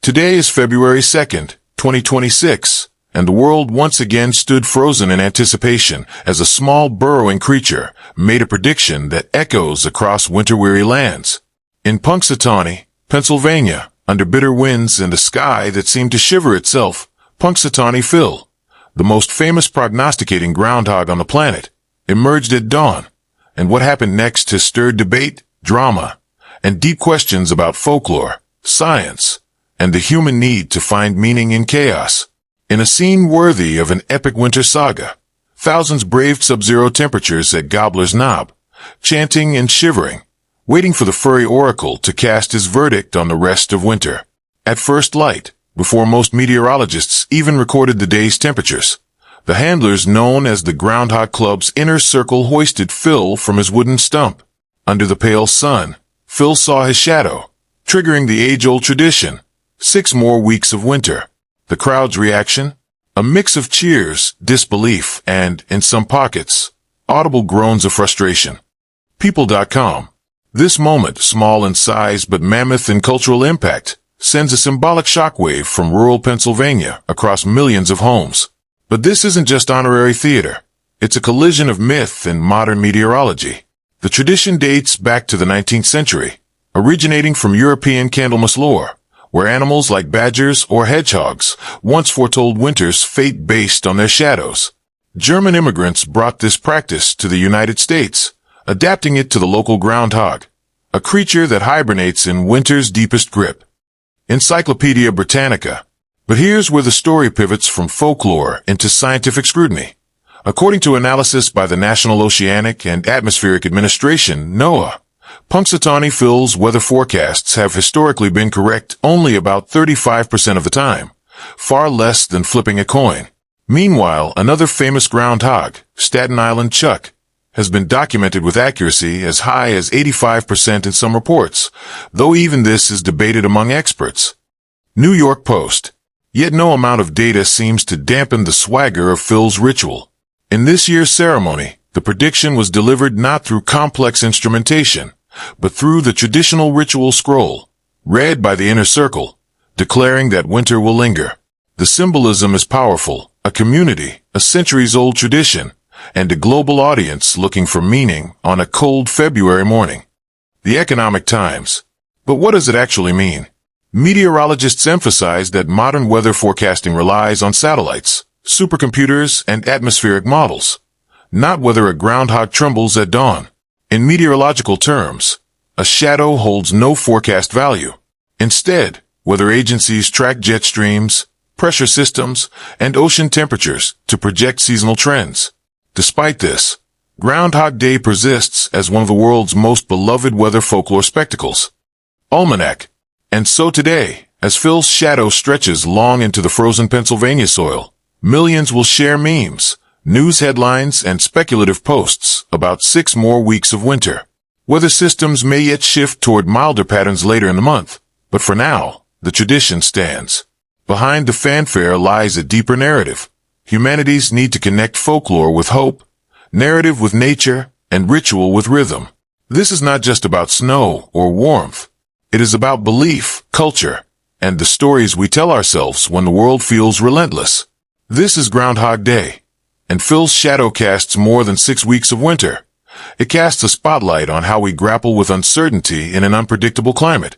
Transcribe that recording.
Today is February 2nd, 2026, and the world once again stood frozen in anticipation as a small burrowing creature made a prediction that echoes across winter-weary lands. In Punxsutawney, Pennsylvania, under bitter winds and a sky that seemed to shiver itself, Punxsutawney Phil, the most famous prognosticating groundhog on the planet, emerged at dawn, and what happened next has stirred debate, drama, and deep questions about folklore, science, and the human need to find meaning in chaos. In a scene worthy of an epic winter saga, thousands braved sub-zero temperatures at Gobbler's Knob, chanting and shivering, waiting for the furry oracle to cast his verdict on the rest of winter. At first light, before most meteorologists even recorded the day's temperatures, the handlers known as the Groundhog Club's inner circle hoisted Phil from his wooden stump. Under the pale sun, Phil saw his shadow, triggering the age-old tradition. 6 more weeks of winter. The crowd's reaction? A mix of cheers, disbelief, and, in some pockets, audible groans of frustration. People.com. This moment, small in size but mammoth in cultural impact, sends a symbolic shockwave from rural Pennsylvania across millions of homes. But this isn't just honorary theater. It's a collision of myth and modern meteorology. The tradition dates back to the 19th century, originating from European Candlemas lore, where animals like badgers or hedgehogs once foretold winter's fate based on their shadows. German immigrants brought this practice to the United States, adapting it to the local groundhog, a creature that hibernates in winter's deepest grip. Encyclopedia Britannica. But here's where the story pivots from folklore into scientific scrutiny. According to analysis by the National Oceanic and Atmospheric Administration, NOAA, Punxsutawney Phil's weather forecasts have historically been correct only about 35% of the time, far less than flipping a coin. Meanwhile, another famous groundhog, Staten Island Chuck, has been documented with accuracy as high as 85% in some reports, though even this is debated among experts. New York Post. Yet no amount of data seems to dampen the swagger of Phil's ritual. In this year's ceremony, the prediction was delivered not through complex instrumentation, but through the traditional ritual scroll, read by the inner circle, declaring that winter will linger. The symbolism is powerful, a community, a centuries-old tradition, and a global audience looking for meaning on a cold February morning. The Economic Times. But what does it actually mean? Meteorologists emphasize that modern weather forecasting relies on satellites, supercomputers, and atmospheric models, not whether a groundhog trembles at dawn. In meteorological terms, a shadow holds no forecast value. Instead, weather agencies track jet streams, pressure systems, and ocean temperatures to project seasonal trends. Despite this, Groundhog Day persists as one of the world's most beloved weather folklore spectacles. Almanac. And so today, as Phil's shadow stretches long into the frozen Pennsylvania soil, millions will share memes, news headlines, and speculative posts about 6 more weeks of winter. Weather systems may yet shift toward milder patterns later in the month, but for now, the tradition stands. Behind the fanfare lies a deeper narrative. Humanity's need to connect folklore with hope, narrative with nature, and ritual with rhythm. This is not just about snow or warmth. It is about belief, culture, and the stories we tell ourselves when the world feels relentless. This is Groundhog Day, and Phil's shadow casts more than 6 weeks of winter. It casts a spotlight on how we grapple with uncertainty in an unpredictable climate.